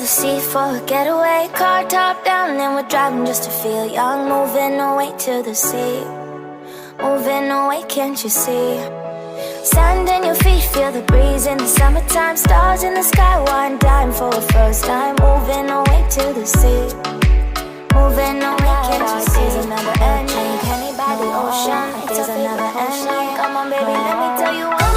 the sea for a getaway. Car top down and we're driving just to feel young. Moving away to the sea, moving away, can't you see? Sand in your feet, feel the breeze in the summertime. Stars in the sky, one dime for the first time. Moving away to the sea, moving away, can't you see? There's another airplane, penny by the ocean. It's a favorite ocean. Come on baby, let me tell you why.